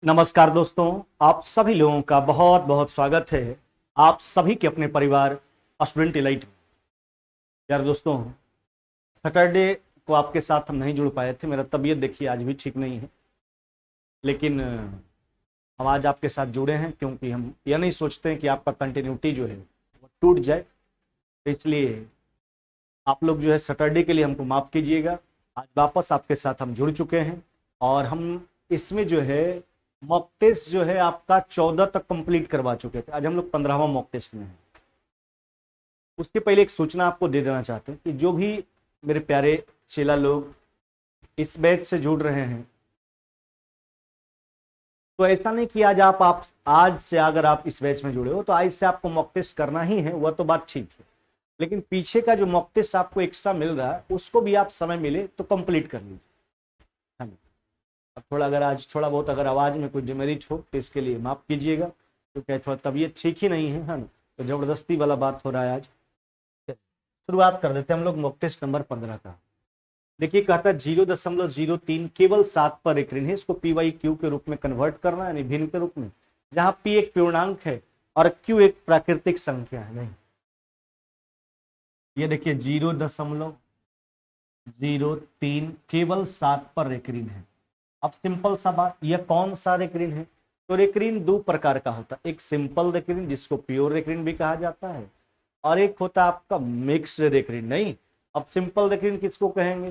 नमस्कार दोस्तों, आप सभी लोगों का बहुत बहुत स्वागत है आप सभी के अपने परिवार स्टूडेंट इलाइट में। यार दोस्तों, सैटरडे को आपके साथ हम नहीं जुड़ पाए थे। मेरा तबीयत देखिए आज भी ठीक नहीं है, लेकिन हम आज आपके साथ जुड़े हैं क्योंकि हम यह नहीं सोचते हैं कि आपका कंटिन्यूटी जो है वो टूट जाए। तो इसलिए आप लोग जो है सैटरडे के लिए हमको माफ़ कीजिएगा। आज वापस आपके साथ हम जुड़ चुके हैं और हम इसमें जो है मॉक टेस्ट जो है आपका 14 तक कंप्लीट करवा चुके थे। आज हम लोग 15वां मॉक टेस्ट में हैं। उसके पहले एक सूचना आपको दे देना चाहते हैं कि जो भी मेरे प्यारे चेला लोग इस बैच से जुड़ रहे हैं, तो ऐसा नहीं कि आज से अगर आप इस बैच में जुड़े हो तो आज से आपको मॉक टेस्ट करना ही है, वह तो बात ठीक है। लेकिन पीछे का जो मॉक टेस्ट आपको एक्स्ट्रा मिल रहा है उसको भी आप समय मिले तो कंप्लीट कर लीजिए। अब थोड़ा अगर आज थोड़ा बहुत अगर आवाज़ में कोई डिमेरिट हो तो इसके लिए माफ़ कीजिएगा, क्योंकि थोड़ा तबीयत ठीक ही नहीं है ना, तो ज़बरदस्ती वाला बात हो रहा है। आज शुरुआत कर देते हैं हम लोग मॉक टेस्ट नंबर 15 का। देखिए, कहता है 0.03 केवल 7 पर एक ऋण है। इसको PYQ के रूप में कन्वर्ट करना है, यानी भिन्न के रूप में, जहाँ P एक पूर्णांक है और Q एक प्राकृतिक संख्या है। नहीं, ये देखिए 0.03 केवल 7 पर एक ऋण है। अब सिंपल सा बात, यह कौन सा रेक्रीन है? तो रेक्रीन दो प्रकार का होता है। एक सिंपल रेक्रीन जिसको प्योर रेक्रीन भी कहा जाता है, और एक होता है आपका मिक्स रेक्रीन। नहीं, अब सिंपल रेक्रीन किसको कहेंगे?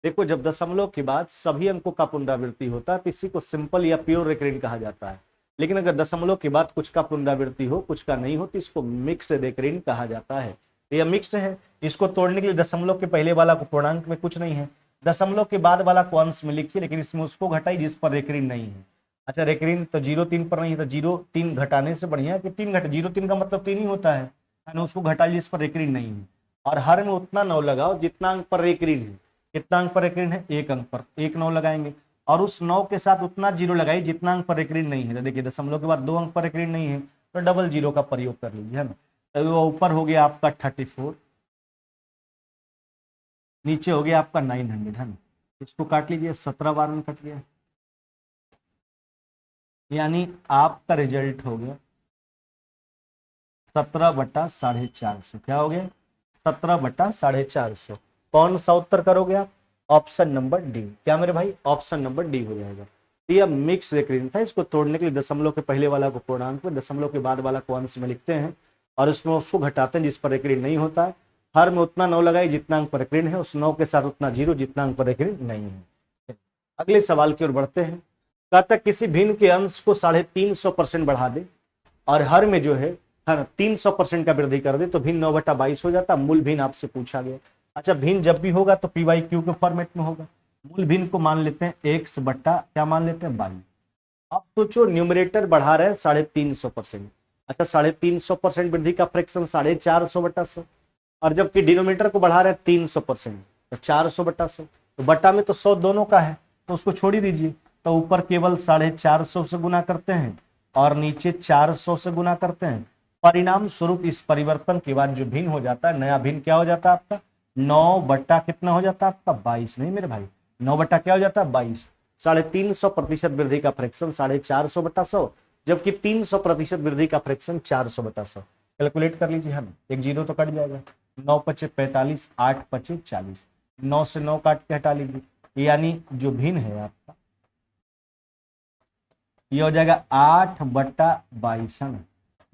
देखो, जब दशमलव के बाद सभी अंकों का पुनरावृत्ति होता है तो इसी को सिंपल या प्योर रेक्रीन कहा जाता है। लेकिन अगर दशमलव के बाद कुछ का पुनरावृत्ति हो, कुछ का नहीं हो, तो इसको मिक्स रेक्रीन कहा जाता है। तो यह मिक्स है। इसको तोड़ने के लिए दशमलव के पहले वाला को पूर्णांक में कुछ नहीं है, दशमलव के बाद वाला को अंश में लिखिए, लेकिन इसमें उसको घटाई जिस पर रेक्रीन नहीं है। अच्छा, रेक्रीन तो 0.3 पर नहीं है, तो 0.3 घटाने से बढ़िया है कि 3 घटा। 0.3 का मतलब 3 ही होता है ना, उसको घटाइए जिस पर रेक्रीन नहीं है। और हर में उतना 9 लगाओ जितना अंक पर रेक्रीन है। कितना अंक पर रेक्रीन है? 1 अंक पर 1 9 लगाएंगे, और उस 9 के साथ उतना 0 लगाइए जितना अंक पर रेक्रीन नहीं है। तो देखिए, दशमलव के बाद 2 अंक पर रेक्रीन नहीं है तो डबल 0 का प्रयोग कर लीजिए, है ना। तो वो ऊपर हो गया आपका 34, नीचे हो गया आपका 900, है ना। इसको काट लीजिए, 17 बार में कट गया, यानी आपका रिजल्ट हो गया 17/450। क्या हो गया? 17/450। कौन सा उत्तर करोगे आप? Option number D. क्या मेरे भाई? ऑप्शन नंबर डी हो जाएगा। तो यह मिक्स रेक्रीन था। इसको तोड़ने के लिए दशमलव के पहले वाला को पूर्णांक में, दशमलव के बाद वाला को अंश में लिखते हैं और उसमें उसको घटाते हैं जिस पर रेक्रीन नहीं होता है। हर में उतना 9 लगाए जितना अंक पर रेक्रीन है, उस 9 के साथ उतना 0 जितना अंक पर रेक्रीन नहीं है। अगले सवाल की ओर बढ़ते हैं। कहता किसी भिन्न के अंश को 350% बढ़ा दे और हर में जो है ना 300% का वृद्धि कर दे तो भिन्न 9/22 हो जाता। मूल भिन्न आपसे पूछा गया। अच्छा, भिन्न जब भी होगा तो PYQ के फॉर्मेट में होगा। मूल भिन्न को मान लेते हैं x बट्टा क्या मान लेते हैं? 22। अब सोचो, न्यूमरेटर बढ़ा रहे हैं 350%। अच्छा, 350% वृद्धि का फ्रैक्शन 450/100, और जबकि डिनोमिनेटर को बढ़ा रहे हैं 300%, तो 400/100। तो बट्टा में तो 100 दोनों का है, तो उसको छोड़ ही दीजिए। तो ऊपर केवल 450 से गुना करते हैं और नीचे 400 से गुना करते हैं। परिणाम स्वरूप इस परिवर्तन के बाद जो भिन्न हो जाता है, नया भिन्न क्या हो जाता है आपका? 9 बट्टा कितना हो जाता है आपका? 22। नहीं मेरे भाई, 9 बट्टा क्या हो जाता है? 22। 350% वृद्धि का फ्रैक्शन 450/100, जबकि 300% वृद्धि का फ्रैक्शन 400/100। कैलकुलेट कर लीजिए, हम एक 0 तो कट जाएगा। 9 पचे 45, 8 पचे 40, 9 से 9 काट के हटा लीजिए, यानी जो भिन्न है आपका ये हो जाएगा 8/22, है ना,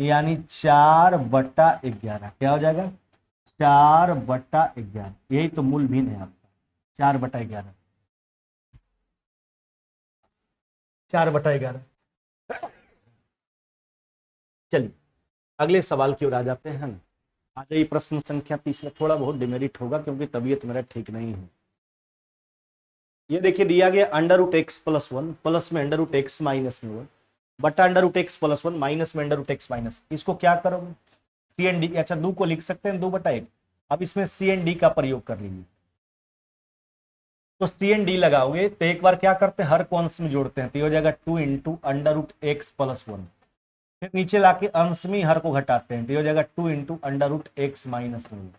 यानी 4/11। क्या हो जाएगा? 4/11। यही तो मूल भिन्न है आपका, 4/11। 4/11। चलिए अगले सवाल की ओर आ जाते हैं ना। आ जाइए, प्रश्न संख्या 30। थोड़ा बहुत डिमेरिट होगा क्योंकि तबीयत मेरा ठीक नहीं है। ये देखिए, दिया गया √x+1 प्लस में √x -1 बटा √x+1 माइनस में √x-। इसको क्या करोगे? CND। अच्छा, 2 को लिख सकते हैं 2/1। अब इसमें CND का प्रयोग कर लीजिए। तो CND लगाओगे तो एक बार क्या करते हैं, हर को अंश में जोड़ते हैं, तो हो जाएगा 2 × √x+1। फिर नीचे लाके अंश में हर को घटाते हैं, तो हो जाएगा 2 × √x-1।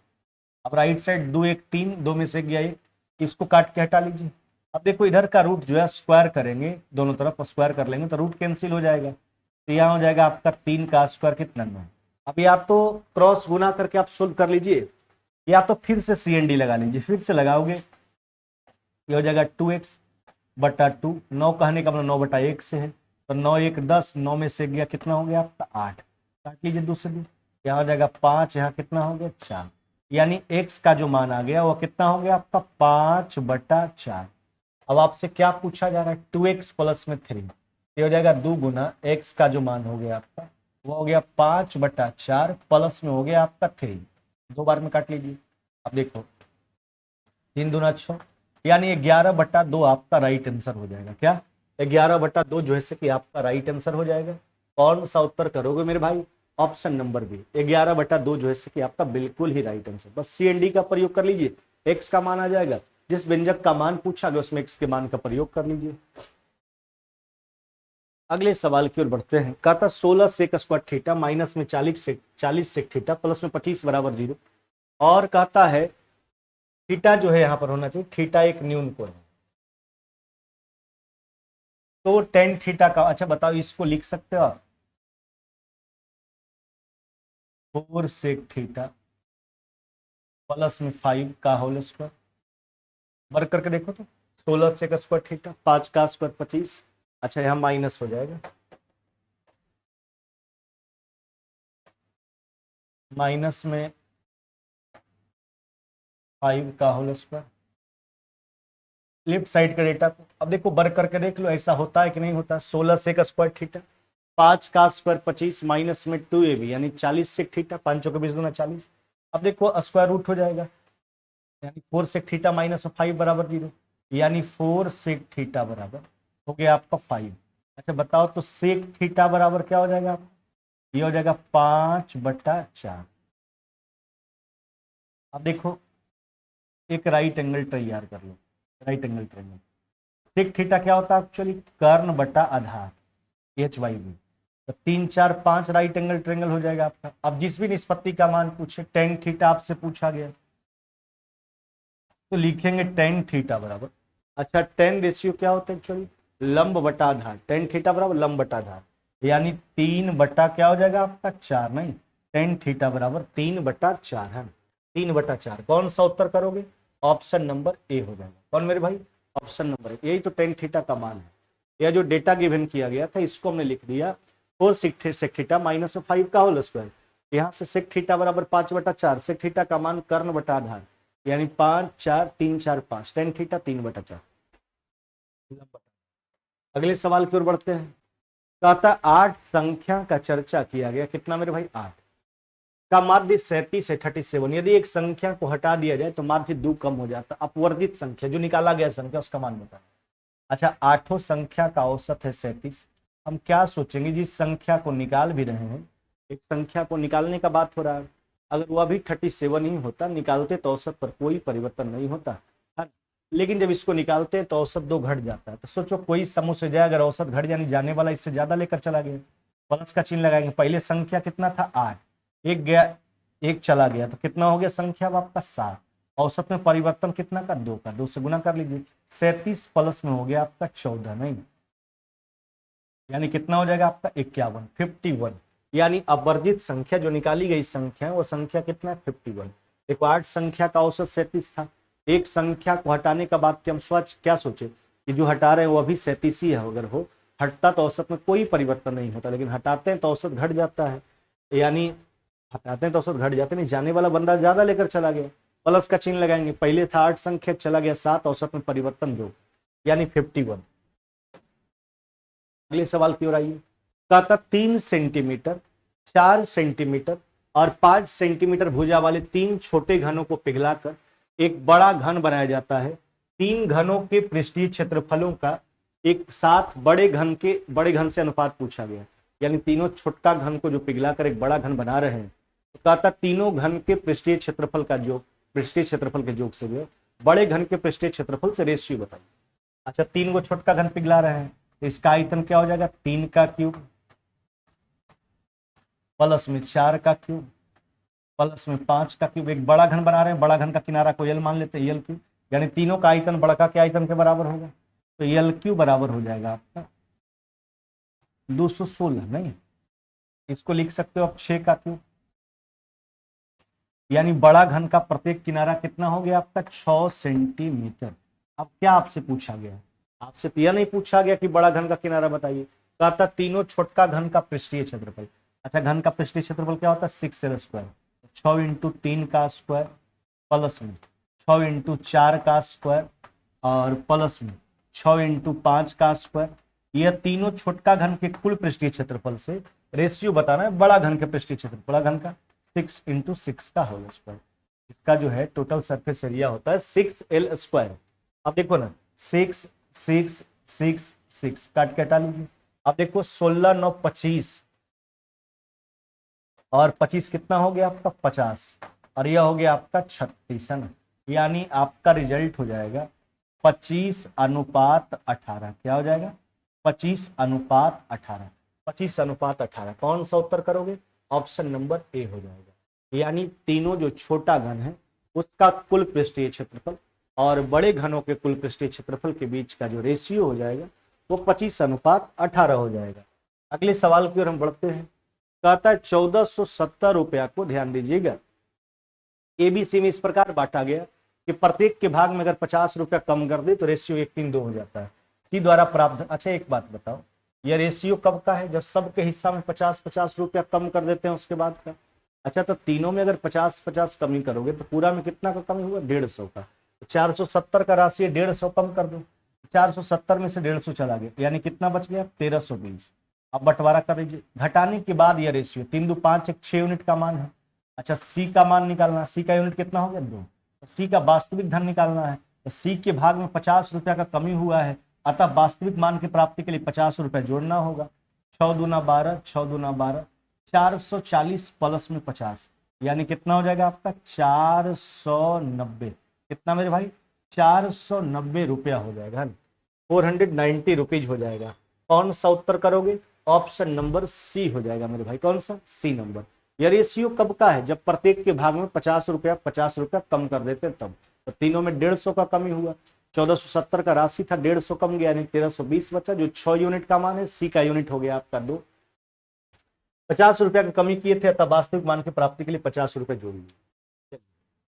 अब राइट साइड 2 1 3, 2 में से गया, इसको काट के हटा लीजिए, अब देखो इधर का रूट जो है स्क्वायर करेंगे, दोनों तरफ स्क्वायर कर लेंगे तो रूट कैंसिल हो जाएगा, तो यहाँ हो जाएगा आपका 3 का स्क्वायर कितना 9। अब या तो क्रॉस गुना करके आप सोल्व कर लीजिए, या तो फिर से CND लगा लीजिए। फिर से लगाओगे ये हो जाएगा 2x/2, 9 कहने का मतलब 9/1 से है, तो 9 1 10, 9 में से गया कितना हो गया आपका 8, काट लीजिए दूसरे दिन, यहाँ हो जाएगा 5, यहाँ कितना हो गया 4, यानी x का जो मान आ गया वो कितना हो गया आपका 5/4। अब आपसे क्या पूछा जा रहा है 2x प्लस में 3, ये हो जाएगा 2 गुना x का जो मान हो गया आपका वो हो गया 5/4 प्लस में हो गया आपका 3, 2 बार में काट लीजिए। अब देखो 3 दूना 6, यानी 11/2 आपका राइट आंसर हो जाएगा। क्या 11/2 जो है कि आपका राइट आंसर हो जाएगा। कौन सा उत्तर करोगे मेरे भाई? ऑप्शन नंबर बी, 11/2 जो है कि आपका बिल्कुल ही राइट आंसर। बस CND का प्रयोग कर लीजिए, एक्स का मान आ जाएगा, जिस व्यंजक का मान पूछा गया उसमें एक्स के मान का प्रयोग कर लीजिए। अगले सवाल की ओर बढ़ते हैं। कहता 16 सेक स्क्वायर थीटा माइनस में 40 सेक थीटा प्लस में 25 बराबर 0, और कहता है थीटा जो है यहां पर होना चाहिए, थीटा एक न्यून कोण है, तो टेन थीटा का, अच्छा बताओ इसको लिख सकते हो आप 4 सेक थीटा प्लस में 5 का होल स्क्वायर, वर्क करके देखो तो 16 सेक स्क्वायर थीटा 5 का स्क्वायर 25, अच्छा यहाँ माइनस हो जाएगा, माइनस में 5 का होल स्क्वायर, लेफ्ट साइड के डेटा को अब देखो वर्क करके देख लो ऐसा होता है कि नहीं होता। 16 सेक स्क्वायर थीटा 5 का स्क्वायर 25 माइनस में 2ab यानी 40 सेक थीटा, 5 के 20 दूना 40। अब देखो स्क्वायर रूट हो जाएगा, यानी 4 सेक थीटा माइनस 5 बराबर 0, यानी 4 सेक थीटा बराबर हो गया आपका 5। अच्छा बताओ तो सेक थीटा बराबर क्या हो जाएगा आपका? ये हो जाएगा 5/4। अब देखो एक राइट एंगल तैयार कर लो, right angle triangle, sec theta क्या होता है एक्चुअली? कर्ण बटा आधार, h/v, तो 3 4 5 राइट एंगल ट्रायंगल हो जाएगा आपका। अब जिस भी निष्पत्ति का मान पूछे, टेन थीटा आपसे पूछा गया तो लिखेंगे टेन थीटा बराबर, अच्छा टेन रेशियो क्या होता है एक्चुअली? लंब बटा आधार, टेन थीटा बराबर लंब बटा आधार, यानी 3 बटा क्या हो जाएगा आपका 4, नहीं टेन थीटा बराबर 3/4 है, 3/4। कौन सा उत्तर करोगे? ऑप्शन नंबर ए हो जाएगा। कौन मेरे भाई? ऑप्शन नंबर ए, यही तो टेन थीटा का मान है। यह जो डेटा गिवन किया गया था इसको हमने लिख दिया 4 सेक थीटा माइनस में 5 का होल स्क्वायर, यहाँ से सेक थीटा बराबर 5/4, सेक थीटा का मान कर्ण बटा आधार, यानी 5 4 3 4 5, टेन थीटा 3/4। अगले सवाल की ओर बढ़ते हैं। कहता 8 संख्या का चर्चा किया गया, कितना मेरे भाई? 8 का माध्य 37 है 37, यदि एक संख्या को हटा दिया जाए तो माध्य 2 कम हो जाता, अपवर्तित संख्या जो निकाला गया संख्या उसका मान बताना। अच्छा 8 संख्या का औसत है 37, हम क्या सोचेंगे जिस संख्या को निकाल भी रहे हैं, एक संख्या को निकालने का बात हो रहा है, अगर वह भी 37 ही होता, निकालते तो औसत पर कोई परिवर्तन नहीं होता है, लेकिन जब इसको निकालते हैं तो औसत 2 घट जाता है। तो सोचो कोई समूह से जाए, अगर औसत घट यानी जाने वाला इससे ज्यादा लेकर चला गया, प्लस का चिन्ह लगाएंगे। पहले संख्या कितना था 8, एक गया एक चला गया तो कितना हो गया संख्या अब आपका 7, औसत में परिवर्तन कितना का 2 का, 2 से गुना कर लीजिए, 37 प्लस में हो गया आपका 14, नहीं यानी कितना हो जाएगा आपका 51, 51, यानी अपवर्जित संख्या जो निकाली गई संख्या है वो संख्या कितना है 51। देखो 8 संख्या का औसत 37 था, एक संख्या को हटाने का बाद हम स्वच्छ क्या सोचे कि जो हटा रहे हैं वो अभी 37 ही है, अगर हो हटता तो औसत में कोई परिवर्तन नहीं होता, लेकिन हटाते हैं तो औसत घट जाता है, यानी हटाते हैं तो औसत घट जाते नहीं, जाने वाला बंदा ज्यादा लेकर चला गया, प्लस का चिन्ह लगाएंगे, पहले था 8 संख्या चला गया 7, औसत में परिवर्तन 2 यानी 51। अगले सवाल की ओर आइए। कहता 3 सेंटीमीटर 4 सेंटीमीटर और 5 सेंटीमीटर भुजा वाले 3 छोटे घनों को पिघलाकर एक बड़ा घन बनाया जाता है। 3 घनों के पृष्ठीय क्षेत्रफलों का एक साथ बड़े घन से अनुपात पूछा गया, यानी तीनों छोटा घन को जो पिघलाकर एक बड़ा घन बना रहे हैं, तो कहता तीनों घन के पृष्ठीय क्षेत्रफल का योग, पृष्ठीय क्षेत्रफल के योग से जो बड़े घन के पृष्ठीय क्षेत्रफल से रेशियो बताइए। अच्छा 3 को छोटा घन पिघला रहे हैं तो इसका आयतन क्या हो जाएगा 3 का क्यूब प्लस में 4 का क्यूब प्लस में 5 का क्यूब, एक बड़ा घन बना रहे हैं, बड़ा घन का किनारा को यल मान लेते हैं, यल क्यूब, यानी तीनों का आयतन बड़का के आयतन के बराबर होगा, तो एल क्यू बराबर हो जाएगा आपका 216, नहीं इसको लिख सकते हो आप 6 का क्यूब, यानी बड़ा घन का प्रत्येक किनारा कितना हो गया आपका 6 सेंटीमीटर। अब क्या आपसे पूछा गया, आपसे तो यह नहीं पूछा गया कि बड़ा घन का किनारा बताइए, कहा था तीनों छोटका घन का पृष्ठीय क्षेत्रफल। अच्छा घन का पृष्ठीय क्षेत्रफल क्या होता है 6L², 6 × 3 का स्क्वायर प्लस में 6 × 4 का स्क्वायर और प्लस में 6 × 5 का स्क्वायर। यह तीनों छोटका घन के कुल पृष्ठीय क्षेत्रफल से रेशियो बताना है बड़ा घन के पृष्ठीय क्षेत्रफल, बड़ा घन का 6 × 6 का होल स्क्वायर। इसका जो है टोटल सरफेस एरिया होता है 6L²। अब देखो ना 6 6 6 6 काट के हटा लीजिए। अब देखो 16 9 25 और 25 कितना हो गया आपका 50 और यह हो गया आपका 36 है ना, यानी आपका रिजल्ट हो जाएगा 25:18। क्या हो जाएगा 25:18, 25:18। कौन सा उत्तर करोगे, ऑप्शन नंबर ए हो जाएगा। यानी तीनों जो छोटा घन है उसका कुल पृष्ठीय क्षेत्रफल और बड़े घनों के कुल पृष्ठीय क्षेत्रफल के बीच का जो रेशियो हो जाएगा वो 25:18 हो जाएगा। अगले सवाल की ओर हम बढ़ते हैं। कहता है 1470 रुपया को, ध्यान दीजिएगा, एबीसी में इस प्रकार बांटा गया कि प्रत्येक के भाग में अगर 50 रुपया कम कर दे तो रेशियो 1:3:2 हो जाता है। सी द्वारा प्राप्त। अच्छा एक बात बताओ, यह रेशियो कब का है, जब सबके हिस्सा में 50-50 रुपया कम कर देते हैं उसके बाद का। अच्छा तो तीनों में अगर 50-50 कमी करोगे तो पूरा में कितना का कमी हुआ 150 का। 470 का राशि 150 कम कर दो, 470 में से 150 चला गया, यानी कितना बच गया 1320। अब बंटवारा कर दीजिए, घटाने के बाद यह रेशियो 3 2 5 1 6 यूनिट का मान है। अच्छा सी का मान निकालना, सी का यूनिट कितना हो गया 2, तो सी का वास्तविक धन निकालना है, तो सी के भाग में 50 रुपया का कमी हुआ है, अतः वास्तविक मान की प्राप्ति के लिए 50 रुपया जोड़ना होगा। 6 दूना 12, 6 दूना 12, 440 प्लस में 50, यानी कितना हो जाएगा आपका 490। कितना मेरे भाई 490 रुपया हो जाएगा, 490 रुपीज हो जाएगा। कौन सा उत्तर करोगे, ऑप्शन नंबर सी हो जाएगा मेरे भाई। कौन सा, सी नंबर। यह रेशियो कब का है, जब प्रत्येक के भाग में 50 रुपया कम कर देते तब। तो तीनों में 150 का कमी हुआ, 1470 का राशि था 150 कम गया, यानी 1320 बचा, जो 6 यूनिट का मान है। सी का यूनिट हो गया आपका 2। 50 रुपया की कमी किए थे, तब वास्तविक मान की प्राप्ति के लिए 50 रुपये जोड़ लिए।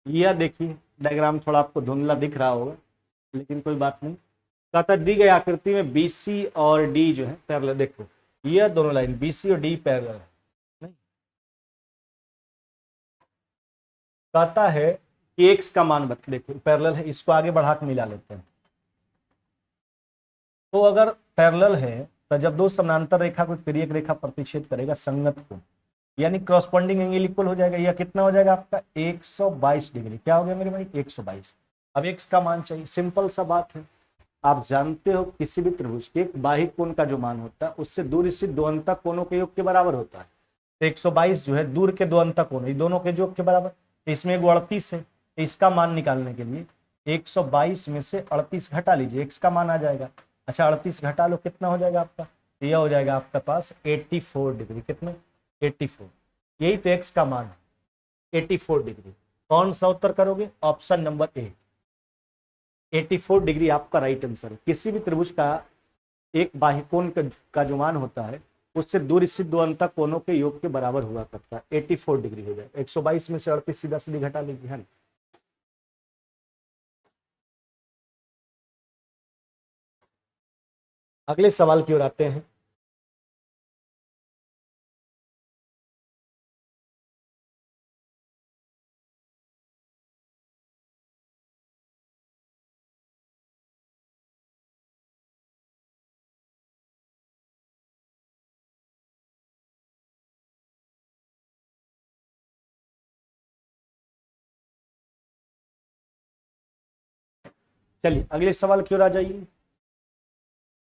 यह देखिए डायग्राम थोड़ा आपको धुंधला दिख रहा होगा, लेकिन कोई बात नहीं। कहता दी गई आकृति में बीसी और डी जो है पैरेलल, देखो ये दोनों लाइन बीसी और डी पैरेलल है, नहीं कहता है कि एक्स का मान देखो पैरेलल है, इसको आगे बढ़ा के मिला लेते हैं। तो अगर पैरेलल है तो जब दो समानांतर रेखा को तिर्यक रेखा प्रतिच्छेद करेगा संगत को, यानी क्रॉसपोंडिंग एंगल इक्वल हो जाएगा। यह कितना हो जाएगा आपका 122 डिग्री। क्या हो गया मेरे भाई 122। अब एक्स का मान चाहिए, सिंपल सा बात है। आप जानते हो किसी भी त्रिभुज के बाह्य कोण का जो मान होता है उससे दूर स्थित दो अंतः कोणों के योग के बराबर होता है। तो 122 जो है दूर के दो अंतः कोण दोनों के योग के बराबर, तो इसमें 38 है, तो इसका मान निकालने के लिए 122 में से 38 घटा लीजिए, एक्स का मान आ जाएगा। अच्छा 38 घटा लो, कितना हो जाएगा आपका, तो यह हो जाएगा आपके पास 84 डिग्री। कितने 84, यही तो एक्स का मान है 84 डिग्री। कौन सा उत्तर करोगे, ऑप्शन नंबर ए 84 डिग्री आपका राइट आंसर है। किसी भी त्रिभुज का एक बाह्य कोण का जो मान होता है उससे दूर स्थित दो अंतः कोणों के योग के बराबर हुआ करता है। 84 डिग्री हो जाए, 122 में से 38 सीधा सीधी घटा लीजिए, है ना। अगले सवाल की ओर आते हैं। चलिए अगले सवाल की ओर आ जाइए।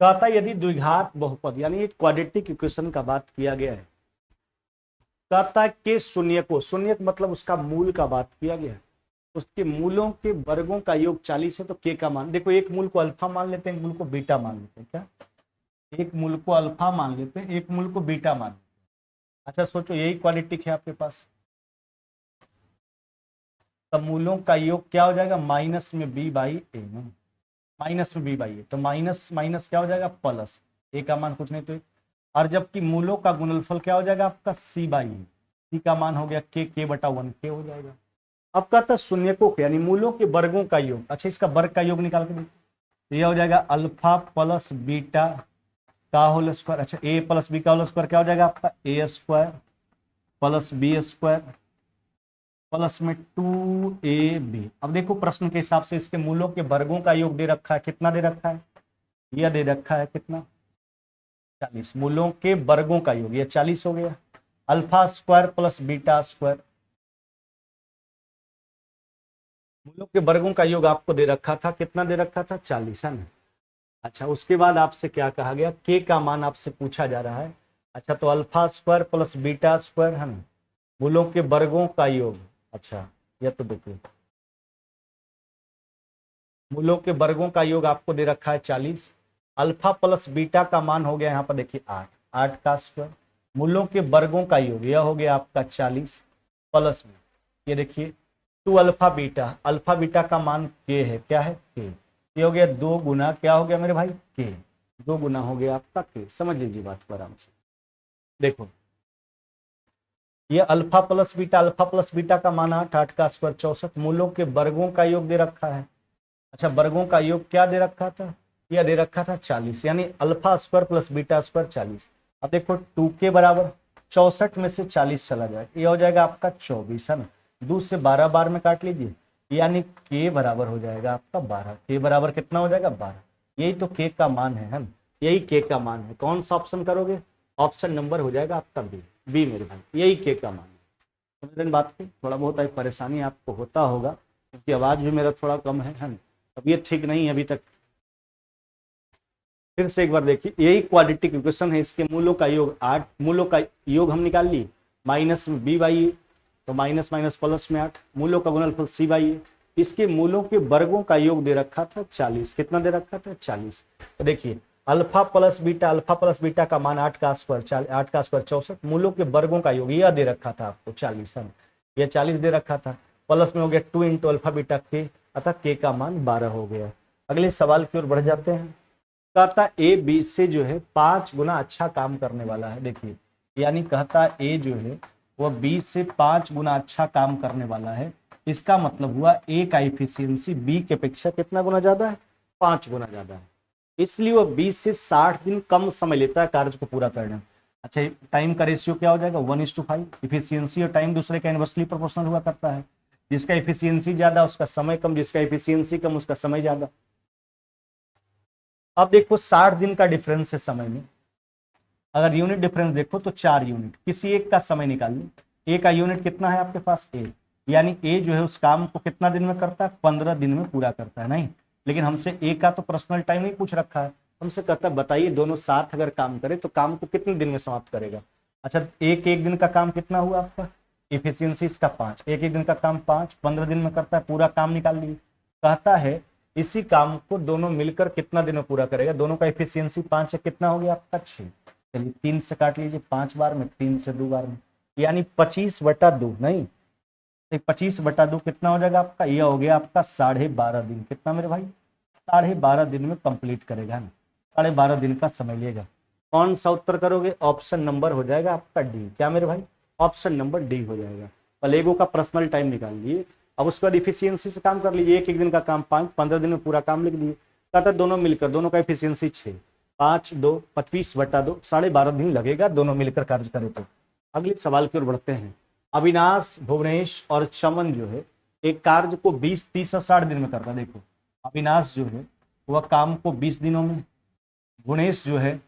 कहता यदि द्विघात बहुपद यानी एक क्वाड्रेटिक इक्वेशन का बात किया गया है, कहता है के शून्य को, शून्य मतलब उसका मूल का बात किया गया है, उसके मूलों के वर्गों का योग 40 है, तो के का मान देखो, एक मूल को अल्फा मान लेते हैं, एक मूल को बीटा मान लेते हैं। क्या, एक मूल को अल्फा मान लेते हैं, एक मूल को बीटा मान लेते हैं। अच्छा सोचो यही क्वाड्रेटिक है आपके पास, तब मूलों का योग क्या हो जाएगा, माइनस में बी बाई ए, माइनस में बी बाई ए, तो माइनस माइनस क्या हो जाएगा प्लस, ए का मान कुछ नहीं तो, और जबकि मूलों का गुणनफल क्या हो जाएगा आपका सी बाई ए, सी का मान हो गया के बटा 1 के हो जाएगा। अब कहता है शून्यकों के यानी मूलों के वर्गों का योग, अच्छा इसका वर्ग का योग निकाल के देखिए, यह हो जाएगा अल्फा प्लस बीटा का होल स्क्वायर, अच्छा ए प्लस बी का होल स्क्वायर क्या हो जाएगा आपका A square plus B square plus में 2ab। अब देखो प्रश्न के हिसाब से इसके मूलों के वर्गों का योग दे रखा है, कितना दे रखा है, यह दे रखा है कितना 40, मूलों के वर्गों का योग यह 40 हो गया, alpha square plus beta square, मूलों के वर्गों का योग आपको दे रखा था, कितना दे रखा था 40 है ना। अच्छा उसके बाद आपसे क्या कहा गया, के का मान आपसे पूछा जा रहा है। अच्छा तो alpha square plus beta square है ना, मूलों के वर्गों का योग, अच्छा यह तो देखिए मूलों के वर्गों का योग आपको दे रखा है 40, अल्फा प्लस बीटा का मान हो गया यहाँ पर देखिए 8, 8 का स्क्वायर, मूलों के वर्गों का योग यह हो गया आपका 40 प्लस में ये देखिए 2 अल्फा बीटा का मान के है, क्या है के, ये हो गया 2 गुना क्या हो गया मेरे भाई के, 2 गुना हो गया आपका के, समझ लीजिए बात को आराम से। देखो ये अल्फा प्लस बीटा का मान 8, 8 का स्क्वायर 64, मूलों के वर्गों का योग दे रखा है, अच्छा वर्गों का योग क्या दे रखा था, यह दे रखा था 40, यानी alpha square plus beta square 40। अब देखो 2 के बराबर 64 में से 40 चला जाए, ये हो जाएगा आपका 24 है ना, 2 से 12 बार में काट लीजिए, यानी के बराबर हो जाएगा आपका 12, के बराबर कितना हो जाएगा 12, यही तो के का मान है ना, यही के का मान है। कौन सा ऑप्शन करोगे, ऑप्शन नंबर हो जाएगा आपका बी मेरे भाई, यही के का मान है। समझ बात की, थोड़ा बहुत आई परेशानी आपको होता होगा क्योंकि आवाज भी मेरा थोड़ा कम है ना, तबीयत ठीक नहीं है अभी तक। फिर से एक बार देखिए, यही क्वाड्रेटिक इक्वेशन है, इसके मूलों का योग 8, मूलों का योग हम निकाल लिए, माइनस में बी बाई, तो माइनस माइनस प्लस में 8, मूलों का गुणनफल सी बाई, इसके मूलों के वर्गों का योग दे रखा था 40, कितना दे रखा था 40। तो देखिए अल्फा प्लस बीटा का मान 8 का स्क्वायर 64, मूलों के वर्गों का योग यह दे रखा था आपको 40 है, यह 40 दे रखा था, प्लस में हो गया 2 इंटू अल्फा बीटा के, अतः के का मान 12 हो गया। अगले सवाल की ओर बढ़ जाते हैं, कहता ए बी से जो है 5 गुना अच्छा काम करने वाला है, देखिए यानी कहता ए जो है वह बी से 5 गुना अच्छा काम करने वाला है, इसका मतलब हुआ ए का इफिशियंसी बी के अपेक्षा कितना गुना ज्यादा है, 5 गुना ज्यादा है, इसलिए वह बी से 60 दिन कम समय लेता है कार्य को पूरा करने में। अच्छा टाइम का रेशियो क्या हो जाएगा 1:5, इफिशियंसी और टाइम दूसरे का इनवर्सली प्रोपोर्शनल हुआ करता है, जिसका इफिशियंसी ज्यादा उसका समय कम, जिसका इफिशियंसी कम उसका समय ज्यादा। अब देखो 60 दिन का डिफरेंस है समय में, अगर यूनिट डिफरेंस देखो तो 4 यूनिट, किसी एक का समय निकाल लो, ए का यूनिट कितना है आपके पास ए, यानी ए जो है उस काम को कितना दिन में करता है 15 दिन में पूरा करता है, नहीं लेकिन हमसे ए का तो पर्सनल टाइम नहीं पूछ रखा है, हमसे कहता है बताइए दोनों साथ अगर काम करे तो काम को कितने दिन में समाप्त करेगा। अच्छा एक दिन का काम कितना हुआ आपका, इफिशियंसी इसका 5, एक दिन का काम 5, 15 दिन में करता है, पूरा काम निकाल लिए। कहता है इसी काम को दोनों मिलकर कितना दिन में पूरा करेगा, दोनों का इफिशियंसी 5 है, कितना हो गया आपका 6, चलिए 3 से काट लीजिए 5 बार में, 3 से 2 बार में, यानी 25/2, नहीं 25/2 कितना हो जाएगा आपका, यह हो गया आपका 12.5 दिन, कितना मेरे भाई 12.5 दिन में कंप्लीट करेगा ना, 12.5 दिन का समय लेगा। कौन सा उत्तर करोगे, ऑप्शन नंबर हो जाएगा आपका डी, क्या मेरे भाई ऑप्शन नंबर डी हो जाएगा। पलेगो का पर्सनल टाइम निकाल लिए, अब उसके बाद इफिशियंसी से काम कर लीजिए, एक दिन का काम 5, 15 दिन में पूरा काम लिख दिए, कहता दोनों मिलकर दोनों का इफिशियंसी 6, 5 2 25/2, 12.5 दिन लगेगा दोनों मिलकर कार्य करें तो। अगले सवाल की ओर बढ़ते हैं, अविनाश भुवनेश और चमन जो है एक कार्य को 20 30 और 60 दिन में करता है। देखो अविनाश जो है वह काम को 20 दिनों में, भुवनेश जो है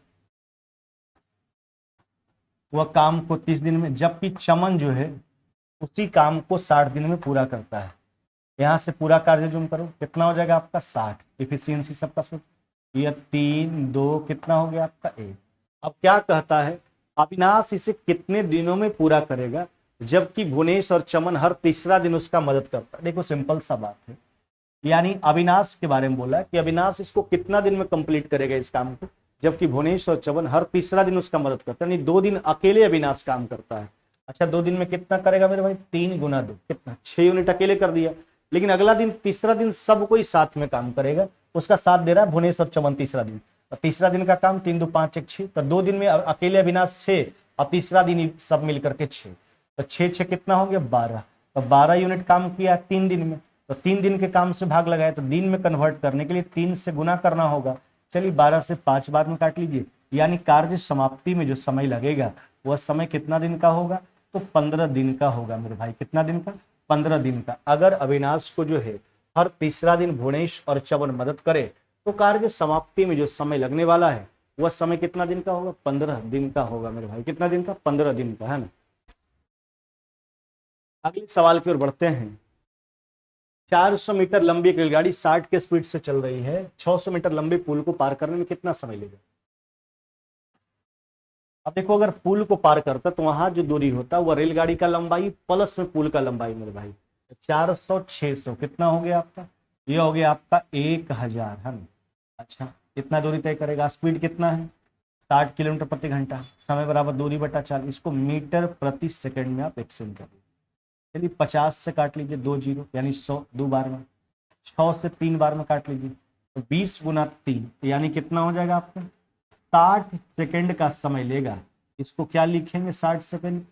वह काम को 30 दिन में, जबकि चमन जो है उसी काम को 60 दिन में पूरा करता है। यहां से पूरा कार्य जो करो कितना हो जाएगा आपका 60, इफिशियंसी सबका सूत्र, यह 3 2 कितना हो गया आपका 1। अब क्या कहता है अविनाश इसे कितने दिनों में पूरा करेगा, जबकि भुवनेश और चमन हर तीसरा दिन उसका मदद करता है। देखो सिंपल सा बात है, यानी अविनाश के बारे में बोला कि अविनाश इसको कितना दिन में कंप्लीट करेगा इस काम को, जबकि भुवनेश और चमन हर तीसरा दिन उसका मदद करता है, यानी 2 दिन अकेले अविनाश काम करता है। अच्छा 2 दिन में कितना करेगा मेरे भाई, 3 गुना 2 कितना, 6 यूनिट अकेले कर दिया। लेकिन अगला दिन तीसरा दिन सब कोई साथ में काम करेगा, उसका साथ दे रहा है भुवनेश और चमन तीसरा दिन। तो तीसरा दिन का काम 3 2 5 1 6, तो 2 दिन में अकेले अविनाश 6 और तीसरा दिन ही सब मिल करके 6, तो 6 6 कितना हो गया 12। तो 12 यूनिट काम किया 3 दिन में, तो 3 दिन के काम से भाग लगाया, तो दिन में कन्वर्ट करने के लिए 3 से गुना करना होगा। चलिए 12 से 5 बार में काट लीजिए, यानी कार्य समाप्ति में जो समय लगेगा वह समय कितना दिन का होगा, तो 15 दिन का होगा मेरे भाई। कितना दिन का, 15 दिन का। अगर अविनाश को जो है हर तीसरा दिन भुवनेश और चवन मदद करे तो कार्य समाप्ति में जो समय लगने वाला है वह समय कितना दिन का होगा, 15 दिन का होगा मेरे भाई। कितना दिन का, 15 दिन का, है ना। अगले सवाल की ओर बढ़ते हैं। 400 मीटर लंबी एक रेलगाड़ी 60 के स्पीड से चल रही है, 600 मीटर लंबे पुल को पार करने में कितना समय लेगा। अब देखो अगर पुल को पार करता तो वहां जो दूरी होता वह रेलगाड़ी का लंबाई प्लस में पुल का लंबाई मेरे भाई। 400 600 कितना हो गया आपका, ये हो गया आपका 1000, है ना। अच्छा कितना दूरी तय करेगा, स्पीड कितना है 60 किलोमीटर प्रति घंटा, समय बराबर दूरी बटा 4, इसको मीटर प्रति सेकंड में आप एक्सचेंज कर लीजिए। चलिए 50 से काट लीजिए 2 जीरो, यानी 100 2 बार में, 6 से 3 बार में काट लीजिए, तो 20 गुना 3 यानी कितना हो जाएगा आपका 60 सेकंड का समय लेगा। इसको क्या लिखेंगे 60 सेकंड,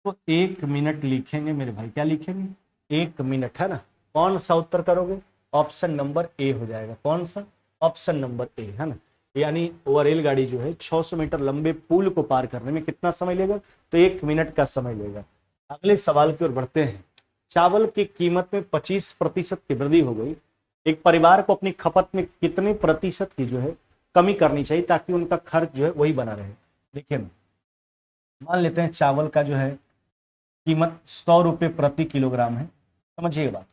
तो 1 मिनट लिखेंगे मेरे भाई। क्या लिखेंगे 1 मिनट, है ना। कौन सा उत्तर करोगे, ऑप्शन नंबर ए हो जाएगा। कौन सा, ऑप्शन नंबर ए, है ना। यानी वो रेलगाड़ी जो है 600 मीटर लंबे पुल को पार करने में कितना समय लेगा, तो 1 मिनट का समय लेगा। अगले सवाल की ओर बढ़ते हैं। चावल की कीमत में 25% की वृद्धि हो गई, एक परिवार को अपनी खपत में कितने प्रतिशत की जो है कमी करनी चाहिए ताकि उनका खर्च जो है वही बना रहे। देखिए मान लेते हैं चावल का जो है कीमत 100 रुपये प्रति किलोग्राम है, समझिए बात।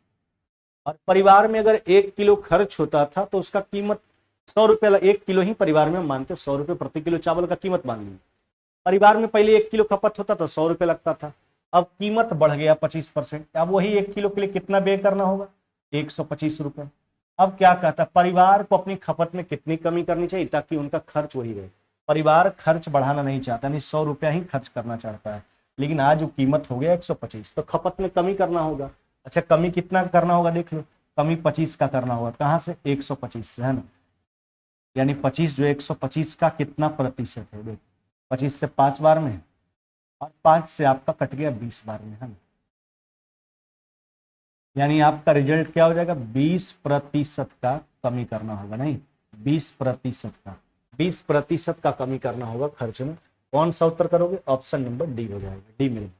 और परिवार में अगर 1 किलो खर्च होता था तो उसका कीमत 100 रुपये, 1 किलो ही परिवार में हम मानते 100 रुपये प्रति किलो चावल का कीमत मान ली। परिवार में पहले 1 किलो खपत होता था 100 रुपये लगता था, अब कीमत बढ़ गया 25%, अब वही 1 किलो के लिए कितना व्यय करना होगा 125 रुपये। अब क्या कहता है, परिवार को अपनी खपत में कितनी कमी करनी चाहिए ताकि उनका खर्च वही रहे। परिवार खर्च बढ़ाना नहीं चाहता, यानी 100 रुपया ही खर्च करना चाहता है, लेकिन आज जो कीमत हो गया 125, तो खपत में कमी करना होगा। अच्छा कमी कितना करना होगा, देख लो कमी 25 का करना होगा, कहाँ से 125 से, है ना। यानी 25 जो 125 का कितना प्रतिशत है, देख 25 से 5 बार में और 5 से आपका कट गया 20 बार में, है ना। यानी आपका रिजल्ट क्या हो जाएगा 20% का कमी करना होगा, नहीं 20% का, 20% का कमी करना होगा खर्च में। कौन सा उत्तर करोगे, ऑप्शन नंबर डी हो जाएगा, डी में।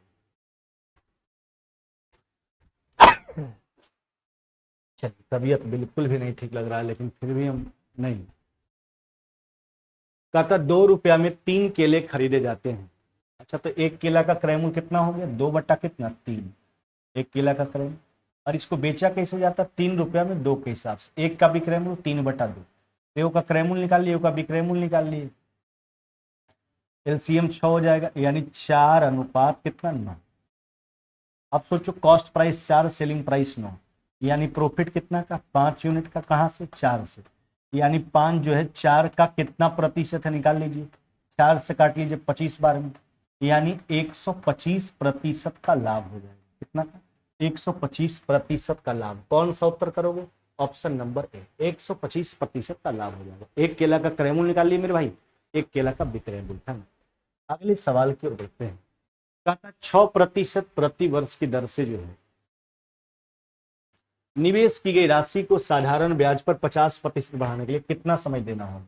चलिए तबीयत बिल्कुल भी नहीं ठीक लग रहा है लेकिन फिर भी हम नहीं। कहता 2 रुपया में 3 केले खरीदे जाते हैं। अच्छा तो 1 केला का क्रय मूल्य कितना हो गया, 2 बटा कितना 3, 1 केला का क्रय। और इसको बेचा कैसे जाता, 3 रुपया में 2 के हिसाब से, 1 का विक्रय मूल्य 3 बटा 2, तो का क्रय मूल्य निकाल लिए, का विक्रय मूल्य निकाल लिए, एलसीएम 6 हो जाएगा, यानी 4 अनुपात कितना 9। अब सोचो कॉस्ट प्राइस 4, सेलिंग प्राइस 9, यानी प्रॉफिट कितना का 5 यूनिट का, कहाँ से 4 से, यानी 5 जो है 4 का कितना प्रतिशत है निकाल लीजिए, 4 से काट लीजिए 25 बार में, यानी 125% का लाभ हो जाएगा। कितना का 125% का लाभ। कौन सा उत्तर करोगे, ऑप्शन नंबर ए, 125% का लाभ हो जाएगा। 1 केला का क्रय मूल्य निकाल लिए मेरे भाई, 1 केला का विक्रय मूल्य, है ना। अगले सवाल की ओर देखते हैं। कहता 6% प्रति वर्ष की दर से जो है निवेश की गई राशि को साधारण ब्याज पर 50% बढ़ाने के लिए कितना समय देना होगा।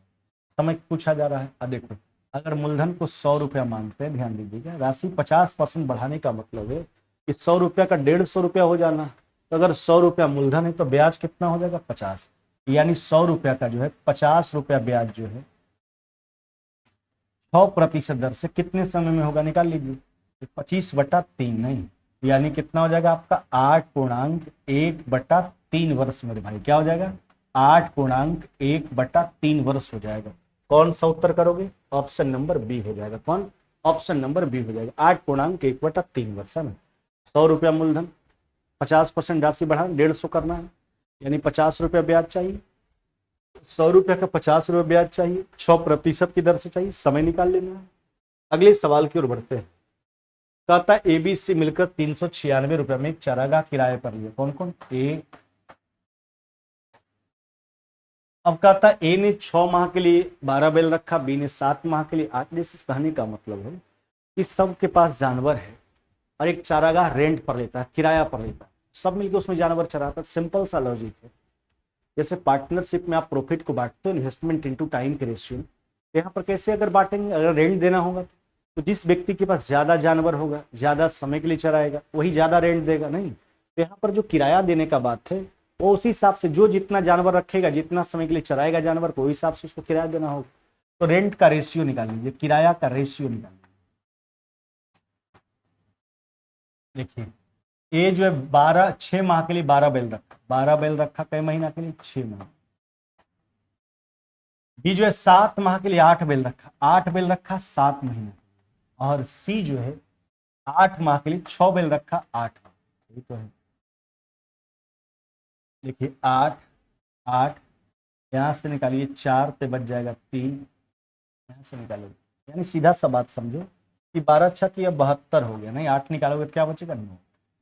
समय पूछा जा रहा है। अब देखो अगर मूलधन को 100 रुपया मानते हैं, ध्यान दीजिएगा, राशि 50% बढ़ाने का मतलब है कि 100 रुपया का 150 रुपया हो जाना। तो अगर 100 रुपया मूलधन है तो ब्याज कितना हो जाएगा 50, यानी 100 रुपया का जो है 50 रुपया ब्याज जो है 6% दर से कितने समय में होगा निकाल लीजिए, 25/3 नहीं, यानी कितना हो जाएगा आपका 8.1/3 वर्ष मेरे भाई। क्या हो जाएगा 8.1/3 वर्ष हो जाएगा। कौन सा उत्तर करोगे, ऑप्शन नंबर बी हो जाएगा। कौन, ऑप्शन नंबर बी हो जाएगा, 8.1/3 वर्ष, है ना। 100 रुपया मूलधन, 50% राशि बढ़ा 150 करना है, यानी 50 रुपया ब्याज चाहिए, 100 रुपया का 50 रुपया ब्याज चाहिए, 6% की दर से चाहिए, समय निकाल लेना है। अगले सवाल की ओर बढ़ते हैं। कहता ए बी सी मिलकर 396 रुपए में एक चारागाह किराए पर लिया। कौन कौन? ए। अब कहता ए ने 6 माह के लिए 12 बैल रखा, बी ने 7 माह के लिए 8। इस कहानी का मतलब है कि सबके पास जानवर है और एक चारागाह रेंट पर लेता है, किराया पर लेता है, सब मिलकर उसमें जानवर चराता है। सिंपल सा लॉजिक है। जैसे पार्टनरशिप में आप प्रॉफिट को बांटते हो इन्वेस्टमेंट इनटू टाइम के रेशियो, यहाँ पर कैसे अगर बांटेंगे? अगर रेंट देना होगा तो जिस व्यक्ति के पास ज्यादा जानवर होगा, ज्यादा समय के लिए चराएगा, वही ज्यादा रेंट देगा। नहीं, तो यहाँ पर जो किराया देने का बात है वो उसी हिसाब से, जो जितना जानवर रखेगा, जितना समय के लिए चराएगा जानवर को, उस हिसाब से उसको किराया देना होगा। तो रेंट का रेशियो निकाल लीजिए, किराया का रेशियो निकाल लीजिए। देखिए ये जो है 6 माह के लिए 12 बैल रखा, 12 बैल रखा कई महीना के लिए? 6 महीना। बी जो है 7 माह के लिए 8 बैल रखा, 8 बैल रखा 7 महीने। और सी जो है 8 माह के लिए 6 बैल रखा 8 माह। यही तो है। देखिए 8 8 यहां से निकालिए 4 पे बच जाएगा 3, यहां से निकालोगे, यानी सीधा सा बात समझो कि 12 छक या 72 हो गया। नहीं, 8 निकालोगे तो क्या बचेगा? 9,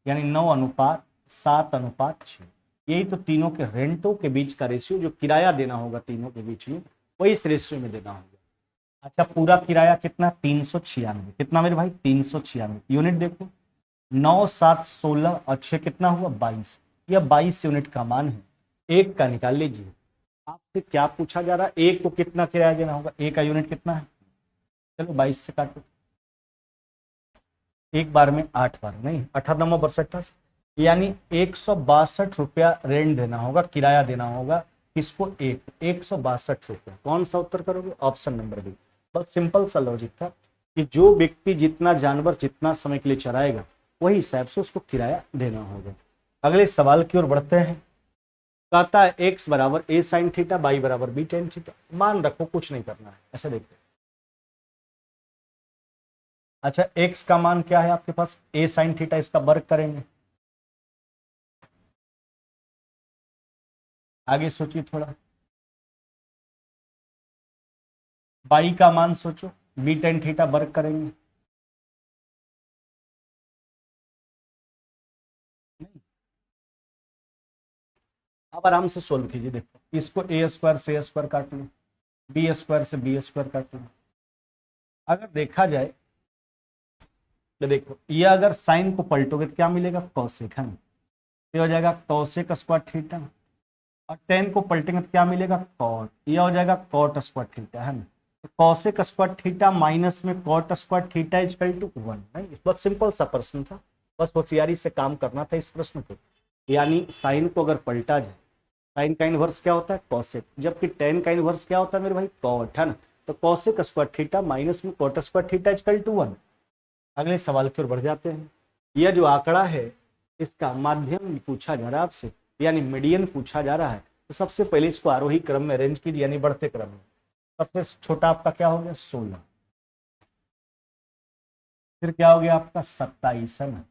यानी 9:7:6। यही तो तीनों के रेंटों के बीच का रेशियो, जो किराया देना होगा तीनों के बीच में, वही इस रेशियो में देना होगा। अच्छा, पूरा किराया कितना? 396। कितना मेरे भाई? 396 यूनिट। देखो 9 7 16 और 6 कितना हुआ? 22। यह 22 यूनिट का मान है। एक का निकाल लीजिए। आपसे क्या पूछा जा रहा है? एक को कितना किराया देना होगा? एक का यूनिट कितना है? चलो 22 से काटो, एक बार में 8 बार, नहीं 18 यानी 162 रुपया रेंट देना होगा, किराया देना होगा। किसको? 162 रुपया। कौन सा उत्तर करोगे? Option number B. बस सिंपल सा लॉजिक था कि जो व्यक्ति जितना जानवर जितना समय के लिए चराएगा, वही हिसाब से उसको किराया देना होगा। अगले सवाल की ओर बढ़ते हैं। कहता है एक्स बराबर ए साइन थीटा, वाई बराबर बी टेन थीटा। मान रखो, कुछ नहीं करना है, ऐसे देखते हैं। अच्छा, एक्स का मान क्या है आपके पास? ए साइन थीटा, इसका वर्ग करेंगे। आगे सोचिए थोड़ा। बाई का मान सोचो, बी टेन थीटा वर्ग करेंगे। नहीं, आप आराम से सोल्व कीजिए। देखो इसको ए स्क्वायर से ए स्क्वायर काट लो, बी स्क्वायर से बी स्क्वायर काट लो। अगर देखा जाए तो देखो ये अगर साइन को पलटोगे तो क्या मिलेगा? कॉसेक, है ना? ये हो जाएगा कॉसेक स्क्वायर थीटा। और टेन को पलटेंगे तो क्या मिलेगा? कॉट। ये हो जाएगा कॉट स्क्वायर थीटा, है ना? तो कॉसेक स्क्वायर थीटा माइनस में cot square theta equal to 1। नहीं, बस सिंपल सा प्रश्न था, बस होशियारी से काम करना था इस प्रश्न को। यानी साइन को अगर पलटा जाए, साइन का इनवर्स क्या होता है? कॉसेक, जबकि टेन का इनवर्स क्या होता है मेरे भाई? कॉट, है ना? तो कॉसेक स्क्वायर थीटा माइनस में cot square theta equal to 1। अगले सवाल की ओर बढ़ जाते हैं। यह जो आंकड़ा है इसका माध्यम पूछा जा रहा है आपसे, यानी मीडियन पूछा जा रहा है। तो सबसे पहले इसको आरोही क्रम में अरेंज कीजिए, यानी बढ़ते क्रम में। सबसे छोटा आपका क्या हो गया? 16। फिर क्या हो गया आपका? 27, है ना?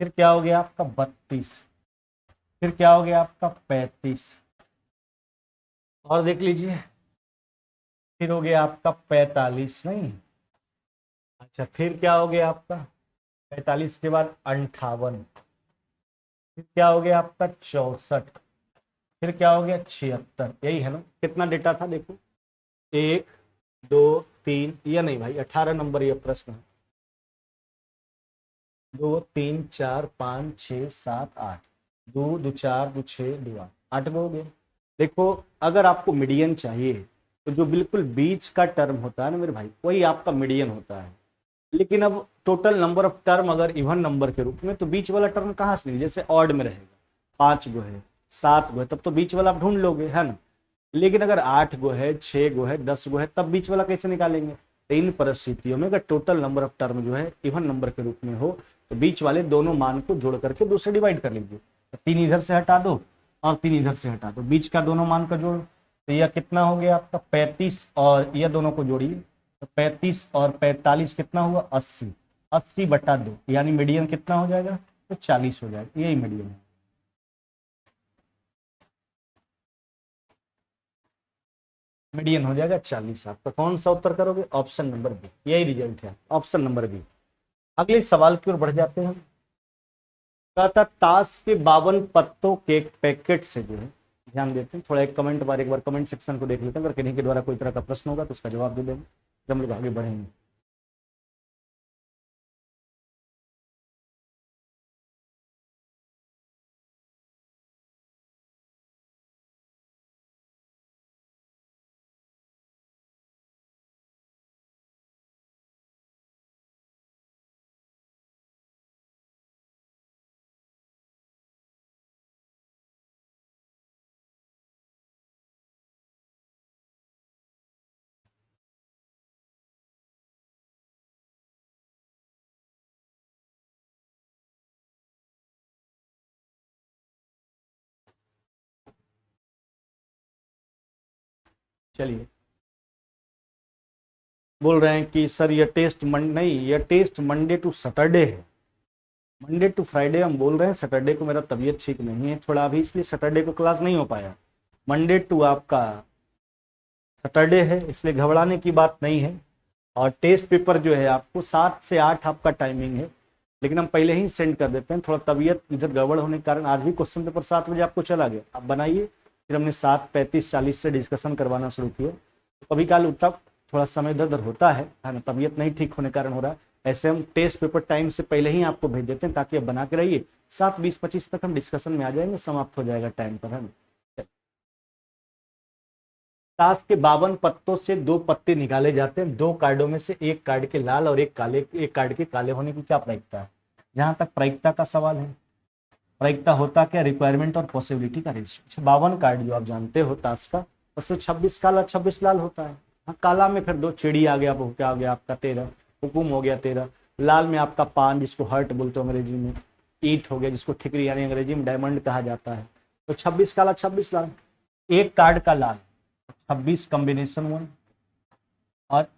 फिर क्या हो गया आपका? 32। फिर क्या हो गया आपका? 35। और देख लीजिए, फिर हो गया आपका 45। नहीं, अच्छा फिर क्या हो गया आपका? 45 के बाद 58। फिर क्या हो गया आपका? 64। फिर क्या हो गया? 76। यही है ना? कितना डेटा था देखो, 1 2 3, या नहीं भाई 18 नंबर ये प्रश्न है। 2 3 4 5 6 7 8, 2 2 4 2 6 2 8, 8 गो हो गए। देखो अगर आपको मीडियन चाहिए तो जो बिल्कुल बीच का टर्म होता है ना मेरे भाई, वही आपका मीडियन होता है। लेकिन अब टोटल नंबर ऑफ टर्म अगर इवन नंबर के रूप में, तो बीच वाला टर्म कहाँ से नहीं? जैसे ऑड में रहेगा, 5 गो है, 7 गो है, तब तो बीच वाला आप ढूंढ लोगे, है ना? लेकिन अगर 8 गो है, 6 गो है, 10 गो है, तब बीच वाला कैसे निकालेंगे? तो इन परिस्थितियों में अगर टोटल नंबर ऑफ टर्म जो है इवन नंबर के रूप में हो, तो बीच वाले दोनों मान को जोड़ करके 2 से डिवाइड कर लीजिए। तो 3 इधर से हटा दो और 3 इधर से हटा दो, बीच का दोनों मान का जोड़। तो यह कितना हो गया आपका? 35, और यह दोनों को जोड़िए तो 35 और 45 कितना हुआ? 80। 80/2, यानी मीडियन कितना हो जाएगा? तो 40 हो जाएगा, यही मीडियन है। मीडियन हो जाएगा 40। आपका कौन सा उत्तर करोगे? ऑप्शन नंबर बी, यही रिजल्ट है, ऑप्शन नंबर बी। अगले सवाल की ओर बढ़ जाते हैं हम। कहा था ताश के 52 पत्तों के एक पैकेट से जो है, ध्यान देते हैं थोड़ा, एक बार कमेंट सेक्शन को देख लेते हैं, अगर किन्हीं के द्वारा कोई तरह का प्रश्न होगा तो उसका जवाब दे देंगे, फिर हम लोग आगे बढ़ेंगे। चलिए, बोल रहे हैं कि सर ये टेस्ट नहीं, ये टेस्ट मंडे टू सैटरडे है। मंडे टू फ्राइडे हम बोल रहे हैं, सैटरडे को मेरा तबीयत ठीक नहीं है थोड़ा अभी, इसलिए सैटरडे को क्लास नहीं हो पाया। मंडे टू आपका सैटरडे है, इसलिए घबराने की बात नहीं है। और टेस्ट पेपर जो है आपको 7 से 8 आपका टाइमिंग है, लेकिन हम पहले ही सेंड कर देते हैं, थोड़ा तबीयत इधर गड़बड़ होने के कारण आज भी क्वेश्चन पेपर 7 बजे आपको चला गया, आप बनाइए। फिर हमने 7:35-40 से डिस्कशन करवाना शुरू किया, तो कभी काल तब थोड़ा समय इधर उधर होता है ना, तबीयत नहीं ठीक होने के कारण हो रहा है। ऐसे हम टेस्ट पेपर टाइम से पहले ही आपको भेज देते हैं, ताकि आप बना के रहिए, 7:20-25 तक हम डिस्कशन में आ जाएंगे, समाप्त हो जाएगा टाइम पर, है ना। ताश के 52 पत्तों से 2 पत्ते निकाले जाते हैं, 2 कार्डों में से एक कार्ड के लाल और एक कार्ड के काले होने की क्या प्रायिकता है। जहां तक प्रायिकता का सवाल है, प्रायिकता होता क्या, रिक्वायरमेंट और पॉसिबिलिटी का रेशियो। 52 कार्ड जो आप जानते हो ताश का, उसमें 26 काला 26 लाल होता है। हाँ, काला में फिर 2 चिड़ी आ गया, क्या आ गया आपका 13, हुकुम हो गया 13। लाल में आपका पान, जिसको हर्ट बोलते हो अंग्रेजी में, ईट हो गया, जिसको ठिकरी यानी अंग्रेजी में डायमंड कहा जाता है। तो 26 काला 26 लाल, एक कार्ड का लाल 26 कॉम्बिनेशन 1, और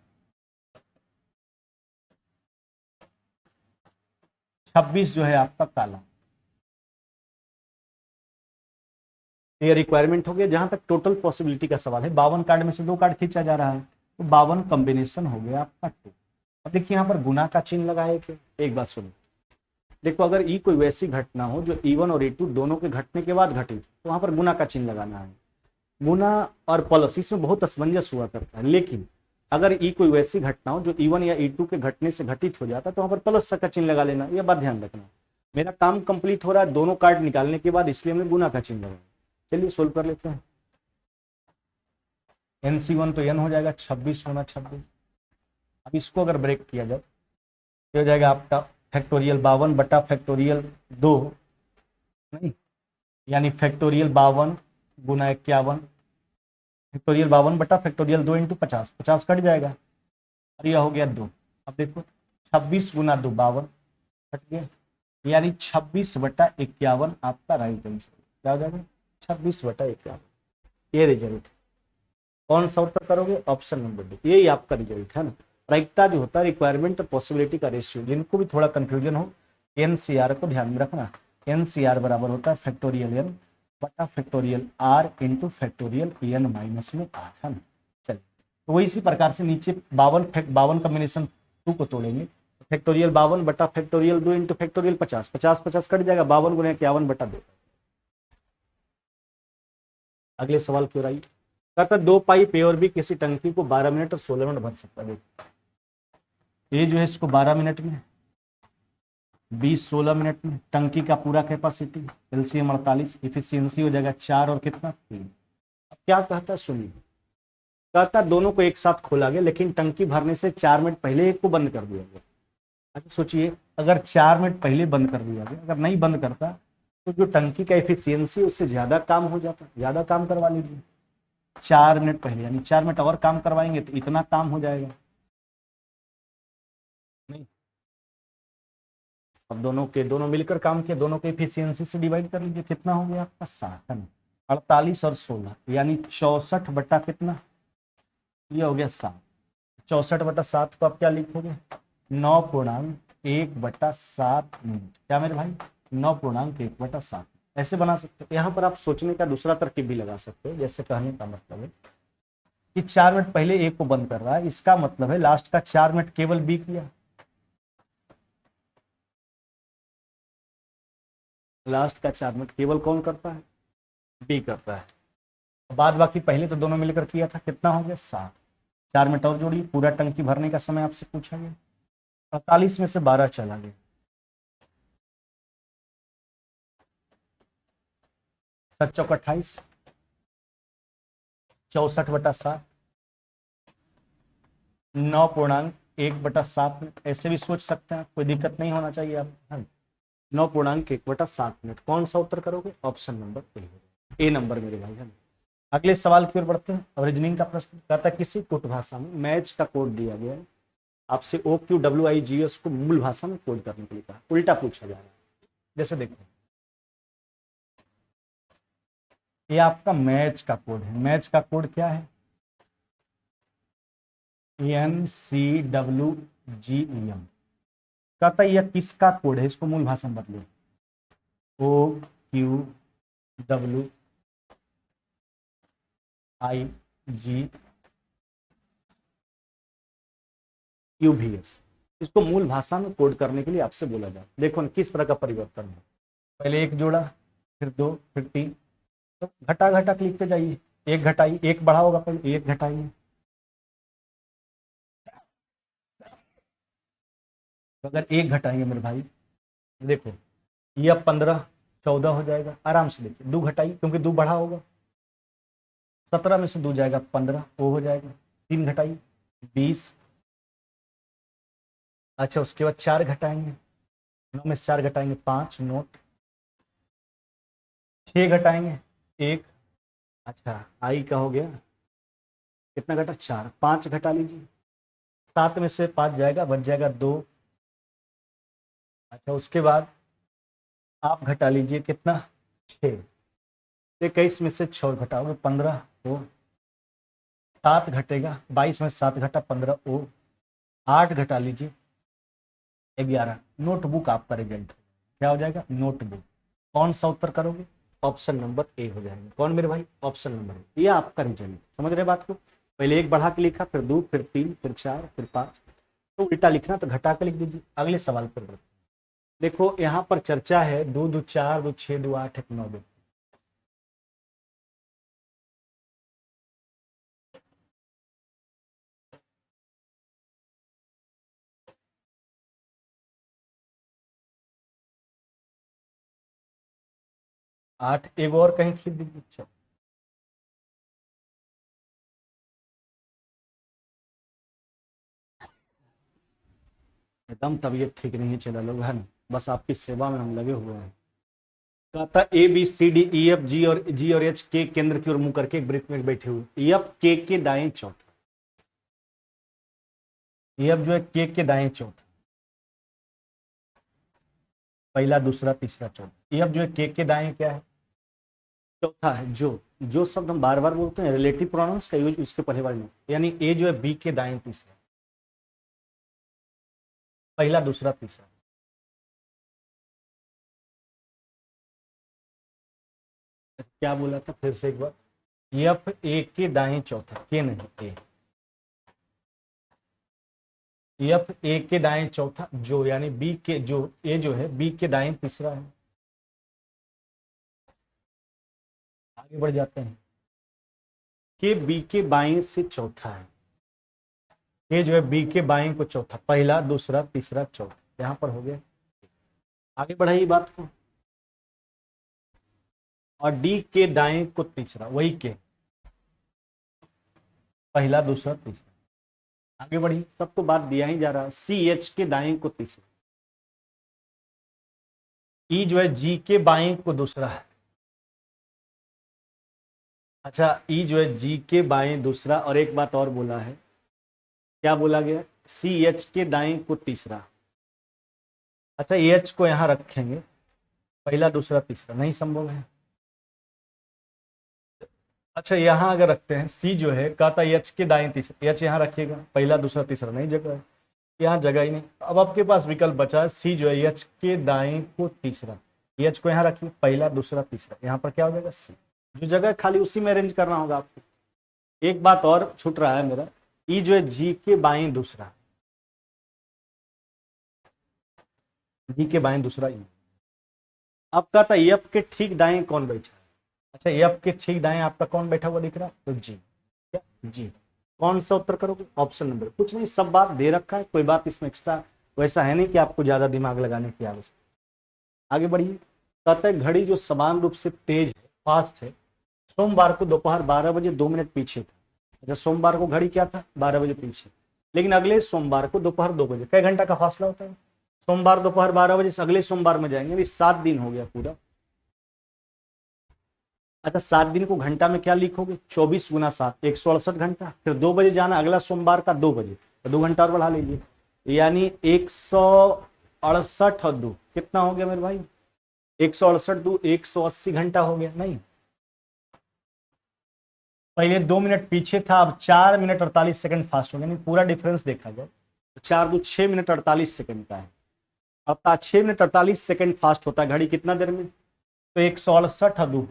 26 जो है आपका काला। ये रिक्वायरमेंट हो गया। जहां तक टोटल पॉसिबिलिटी का सवाल है, 52 कार्ड में से 2 कार्ड खींचा जा रहा है, तो 52 कॉम्बिनेशन हो गया आपका 2। अब देखिए यहाँ पर गुना का चिन्ह लगाए थे, एक बात सुनो, देखो अगर ई कोई वैसी घटना हो जो E1 और E2 दोनों के घटने के बाद घटी, तो वहां पर गुना का चिन्ह लगाना है। गुना और प्लस इसमें बहुत असमंजस हुआ करता है, लेकिन अगर ई कोई वैसी घटना हो जो E1 या E2 के घटने से घटित हो जाता है, तो वहां पर प्लस का चिन्ह लगा लेना, यह बात ध्यान रखना। मेरा काम कंप्लीट हो रहा है दोनों कार्ड निकालने के बाद, इसलिए हमने गुना का चिन्ह लगाया। चलिए सोल्व कर लेते हैं। NC1 तो n हो जाएगा 26 गुना 26। अब इसको अगर ब्रेक किया जाए तो हो जाएगा आपका फैक्टोरियल 52 बटा फैक्टोरियल 2, नहीं यानी फैक्टोरियल 52 गुना 51, फैक्टोरियल 52 बटा फैक्टोरियल 2 इंटू 50, 50 कट जाएगा और यह हो गया 2। अब देखो 26 गुना 2 52 कट गया, यानी 26 बटा 51 आपका राइट आंसर क्या हो जाएगा, 26 बटा 51। ये रिजल्ट कौन सा उत्तर करोगे, ऑप्शन नंबर डी, यही आपका रिजल्ट है ना। प्रायिकता जो होता है रिक्वायरमेंट और पॉसिबिलिटी का रेशियो, जिनको भी थोड़ा कंफ्यूजन हो NCR को ध्यान में रखना। NCR बराबर होता है फैक्टोरियल n बटा factorial r into factorial n minus में r, है ना। चलिए, तो वही इसी प्रकार से नीचे 52 कॉम्बिनेशन 2 को तोड़ेंगे, फैक्टोरियल 52 बटा फैक्टोरियल 2 इंटू फैक्टोरियल 50, 50 कट जाएगा, 52 गुना 51 बटा 2। अगले सवाल की ओर आइए। कहता 2 पाइप ए और बी किसी टंकी को 12 मिनट और 16 मिनट भर सकता है। ए जो है इसको 12 मिनट में, बी 16 मिनट में, टंकी का पूरा कैपेसिटी एलसीएम 48, इफिशियंसी हो जाएगा 4 और कितना 3। अब क्या कहता है सुनिए, कहता दोनों को एक साथ खोला गया, लेकिन टंकी भरने से 4 मिनट पहले एक को बंद कर दिया गया। अच्छा सोचिए, अगर 4 मिनट पहले बंद कर दिया गया, अगर नहीं बंद करता तो जो टंकी का एफिशिएंसी उससे ज्यादा काम हो जाता, ज्यादा काम करवा लीजिए। 4 मिनट पहले यानी 4 मिनट और काम करवाएंगे तो इतना काम हो जाएगा, नहीं। अब दोनों मिलकर काम किया, दोनों के एफिशिएंसी से डिवाइड कर लीजिए, कितना हो गया आपका 7, 48 और 16 यानी 64 बटा कितना, ये हो गया 7। 64 बटा 7 को आप क्या लिखोगे, 9.1/7 मिनट, क्या मेरे भाई 9.1/7 ऐसे बना सकते हो। यहाँ पर आप सोचने का दूसरा तरकीब भी लगा सकते हो, जैसे कहने का मतलब है कि 4 मिनट पहले ए को बंद कर रहा है, इसका मतलब है लास्ट का 4 मिनट केवल बी किया, लास्ट का 4 मिनट केवल कौन करता है? बी करता है। बाद बाकी पहले तो दोनों मिलकर किया था, कितना हो गया? 7। 4 मिनट और जोड़िए, पूरा टंकी भरने का समय आपसे पूछा गया। 48 में से 12 चला गया, 7 चौक 28, 64/7, 9.1/7 मिनट। ऐसे भी सोच सकते हैं, कोई दिक्कत नहीं होना चाहिए आप। 9.1/7 मिनट। कौन सा उत्तर करोगे? ऑप्शन नंबर ए नंबर मेरे भाई है। अगले सवाल की ओर बढ़ते हैं। अब रीजनिंग का प्रश्न कहता है किसी कुट भाषा में मैच का कोड दिया गया है, आपसे OQWIGS को मूल भाषा में कोड करने के लिए कहा, उल्टा पूछा जा रहा है। जैसे देखो, ये आपका मैच का कोड है। मैच का कोड क्या है? NCWGEM। कहता है यह किसका कोड है, इसको मूल भाषा में बदलो। OQWIGQVS। इसको मूल भाषा में कोड करने के लिए आपसे बोला जाए। देखो किस तरह का परिवर्तन है। पहले 1 जोड़ा, फिर 2, फिर 3, तो घटा घटा के लिखते जाइए। 1 घटाइए, 1 बढ़ा होगा, पहले 1 घटाइए, तो अगर 1 घटाएंगे मेरे भाई, देखो ये अब 15 14 हो जाएगा। आराम से देखिए, 2 घटाइए क्योंकि 2 बढ़ा होगा, 17 में से 2 जाएगा 15, वो हो जाएगा। 3 घटाइए 20। अच्छा उसके बाद 4 घटाएंगे, 9 में से 4 घटाएंगे 5, नोट। 6 घटाएंगे 1। अच्छा आई का हो गया, कितना घटा? 4। 5 घटा लीजिए, 7 में से 5 जाएगा, बच जाएगा 2। अच्छा उसके बाद आप घटा लीजिए कितना? 6। 21 में से 6 घटाओगे 15, वो 7 घटेगा, 22 में से 7 घटा 15, वो 8 घटा लीजिए 11। नोटबुक आपका रिजल्ट क्या हो जाएगा? नोटबुक। कौन सा उत्तर करोगे? ऑप्शन नंबर ए हो जाएगा। कौन मेरे भाई? Option number A. ये आपका रिजल्ट। समझ रहे बात को? पहले 1 बढ़ा के लिखा, फिर 2, फिर 3, फिर 4, फिर 5, तो उल्टा लिखना तो घटा के लिख दीजिए। अगले सवाल पर बढ़ते। देखो यहाँ पर चर्चा है 2 2 4 2 6 2 8 1 9 2। आठ एक और कहीं खींच दीजिए। अच्छा एकदम तबीयत ठीक नहीं है, चला लोग है ना, बस आपकी सेवा में हम लगे हुए हैं। कहता ABCDEFG और H के केंद्र की ओर मुंह करके एक वृत्त में बैठे हुए। एफ के दाएं चौथा। एफ जो है के दाएं चौथा, पहला दूसरा तीसरा चौथा। एफ जो है के दाएं क्या है? चौथा है। जो शब्द हम बार बार बोलते हैं रिलेटिव प्रोनाउंस का यूज उसके पहले बार में, यानी ए जो है बी के दाएं तीसरा, पहला दूसरा तीसरा। क्या बोला था फिर से एक बार? एफ ए के दाएं चौथा, के नहीं ए। एफ ए के दाएं चौथा, जो यानी बी के, जो ए जो है बी के दाएं तीसरा है। आगे बढ़ जाते हैं। के बी के बाएं से चौथा है। ये जो है बी के बाएं को चौथा, पहला दूसरा तीसरा चौथा, यहां पर हो गया। आगे बढ़ाइए बात को। और डी के दाएं को तीसरा, वही के, पहला दूसरा तीसरा। आगे बढ़िए, सबको बात दिया ही जा रहा है। सी एच के दाएं को तीसरा। ई जो है जी के बाएं को दूसरा है। अच्छा ई जो है जी के बाएं दूसरा, और एक बात और बोला है, क्या बोला गया? सी एच के दाएं को तीसरा। अच्छा एच को यहां रखेंगे, पहला दूसरा तीसरा नहीं संभव है। अच्छा यहां अगर रखते हैं, सी जो है कहता है एच के दाएं तीसरा, एच यहां रखिएगा, पहला दूसरा तीसरा नहीं जगह है, यहाँ जगह ही नहीं। अब आपके पास विकल्प बचा है सी जो है एच के दाएं को तीसरा। एच को यहाँ रखिए, पहला दूसरा तीसरा, यहाँ पर क्या हो जाएगा? सी। जो जगह खाली उसी में अरेंज करना होगा आपको। एक बात और छूट रहा है मेरा, ई जो है जी के बाएं दूसरा, जी के बाएं दूसरा ई। अब कहता है एफ के ठीक दाएं कौन बैठा है। अच्छा, एफ के ठीक दाएं आपका कौन बैठा हुआ दिख रहा है? तो जी। क्या जी? कौन सा उत्तर करोगे? Option number. कुछ नहीं, सब बात दे रखा है, कोई बात इसमें एक्स्ट्रा वैसा है नहीं कि आपको ज्यादा दिमाग लगाने की आवश्यकता। आगे बढ़िए। कहता है घड़ी जो समान रूप से तेज है, फास्ट है, सोमवार को दोपहर 12 बजे 2 मिनट पीछे था। अच्छा, सोमवार को घड़ी क्या था? 12 बजे पीछे, लेकिन अगले सोमवार को दोपहर 2 बजे। कई घंटा का फासला होता है? सोमवार दोपहर 12 बजे से अगले सोमवार में जाएंगे, अभी 7 दिन हो गया पूरा। अच्छा, 7 दिन को घंटा में क्या लिखोगे? 24 गुना 7, 168 घंटा। फिर 2 बजे जाना अगला सोमवार का 2 बजे, तो 2 घंटा और बढ़ा लीजिए, यानी 168 और 2 कितना हो गया मेरे भाई? 168 2 180 घंटा हो गया। नहीं, पहले 2 मिनट पीछे था, अब 4 मिनट 48 सेकंड फास्ट हो गया। नहीं, पूरा डिफरेंस देखा जाए तो 4 2 6 मिनट 48 सेकंड का है। अब 6 मिनट 48 सेकंड फास्ट होता है घड़ी कितना देर में? तो 168 दो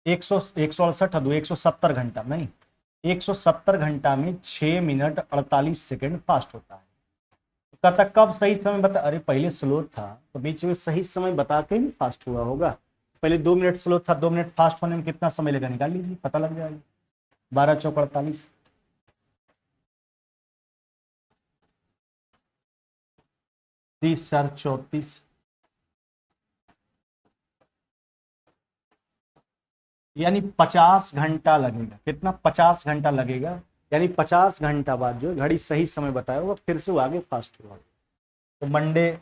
168 दो 170 घंटा। नहीं, 170 घंटा में 6 मिनट 48 सेकंड फास्ट होता है। तो कहता कब सही समय बता? अरे पहले स्लो था तो बीच में सही समय बता के ही फास्ट हुआ होगा। पहले 2 मिनट स्लो था, 2 मिनट फास्ट होने में कितना समय लगा? निकाल लीजिए, पता लग जाएगा। 12 चौक 48, 30 4 34, यानी 50 घंटा लगेगा। कितना? 50 घंटा लगेगा, यानी 50 घंटा बाद जो घड़ी सही समय बताया वो फिर से वो आगे फास्ट हुआ। तो मंडे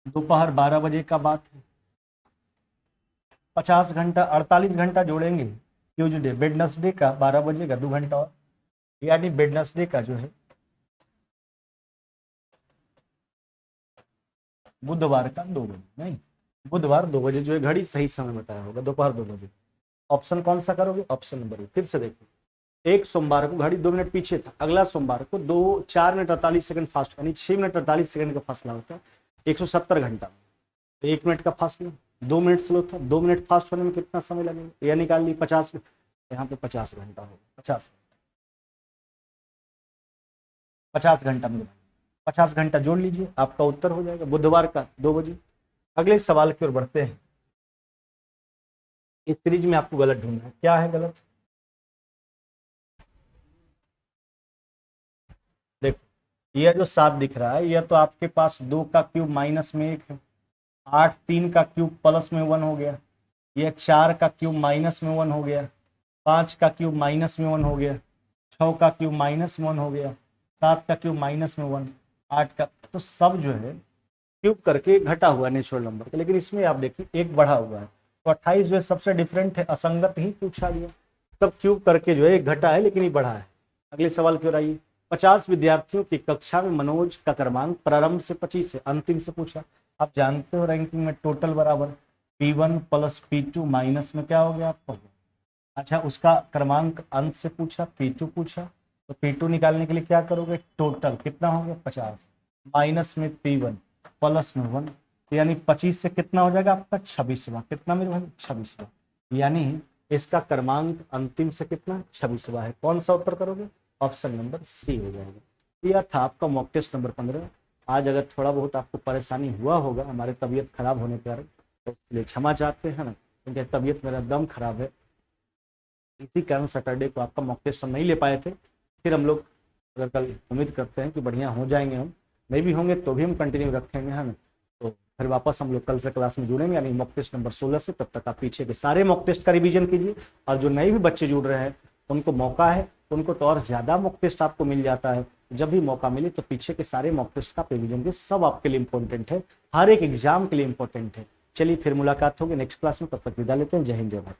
दोपहर 12 बजे का बात है, 50 घंटा 48 घंटा जोड़ेंगे। ट्यूजडे वेडनेसडे का 12 बजे का 2 घंटा और, यानी वेडनेसडे का जो है बुधवार का 2 बजे। नहीं, बुधवार 2 बजे जो है घड़ी सही समय बताया होगा, दोपहर 2 बजे। ऑप्शन कौन सा करोगे? Option number. फिर से देखो, एक सोमवार को घड़ी 2 मिनट पीछे था, अगला सोमवार को 4 मिनट 48 सेकंड फास्ट, यानी 6 मिनट 48 सेकंड का फासला होता है 170 घंटा में। 1 मिनट का फासला, 2 मिनट स्लो था, 2 मिनट फास्ट होने में कितना समय लगेगा? यह निकाल ली 50, यहाँ पे 50 घंटा होगा। 50 घंटा में 50 घंटा जोड़ लीजिए, आपका उत्तर हो जाएगा बुधवार का 2 बजे। अगले सवाल की ओर बढ़ते हैं। इस सीरीज में आपको गलत ढूंढना है। क्या है गलत? देखो, यह जो 7 दिख रहा है, यह तो आपके पास 2 का क्यूब माइनस में 1 है। 8 3 का क्यूब प्लस में 1 हो गया। यह 4 का क्यूब माइनस में 1 हो गया। 5 का क्यूब माइनस में 1 हो गया। 6 का क्यूब माइनस में 1 हो गया। 7 का क्यूब माइनस में 1। 8 का, तो सब जो है क्यूब करके घटा हुआ नेचुरल नंबर का, लेकिन इसमें आप देखिए एक बढ़ा हुआ है। तो 28 जो है सबसे डिफरेंट है, असंगत ही पूछा गया। सब क्यूब करके जो है एक घटा है, लेकिन ये बढ़ा है। अगले सवाल की ओर आइए। 50 विद्यार्थियों की कक्षा में मनोज का क्रमांक प्रारंभ से 25 है, अंतिम से पूछा। आप जानते हो रैंकिंग में टोटल बराबर P1 प्लस P2 माइनस में क्या हो गया आपको? अच्छा, उसका क्रमांक अंत से पूछा, P2 पूछा, तो P2 निकालने के लिए क्या करोगे? टोटल कितना हो गया? 50 माइनस में P1 प्लस में 1, यानी 25 से कितना हो जाएगा आपका? 26वां। कितना मेरे भाई? 26वां। यानी इसका क्रमांक अंतिम से कितना? 26वां है। कौन सा उत्तर करोगे? ऑप्शन नंबर सी हो जाएगा। यह था आपका मॉक टेस्ट नंबर 15। आज अगर थोड़ा बहुत आपको परेशानी हुआ होगा हमारे तबीयत खराब होने के कारण, तो उसके लिए क्षमा चाहते हैं ना, क्योंकि तबीयत मेरा दम खराब है, इसी कारण सैटरडे को आपका मॉक टेस्ट हम नहीं ले पाए थे। फिर हम लोग अगर कल उम्मीद करते हैं कि बढ़िया हो जाएंगे, हम नहीं भी होंगे तो भी हम कंटिन्यू रखेंगे, है ना। तो फिर वापस हम लोग कल से क्लास में जुड़ेंगे, यानी मॉक टेस्ट नंबर 16 से। तब तक आप पीछे के सारे मॉक टेस्ट का रिवीजन कीजिए, और जो नए भी बच्चे जुड़ रहे हैं उनको मौका है, उनको तो और ज़्यादा मॉक टेस्ट आपको मिल जाता है। जब भी मौका मिले तो पीछे के सारे मॉक टेस्ट का रिवीजन के, सब आपके लिए इंपॉर्टेंट है, हर एक एग्जाम के लिए इंपॉर्टेंट है। चलिए फिर मुलाकात होगी नेक्स्ट क्लास में, तब तक विदा लेते हैं। जय हिंद जय भारत।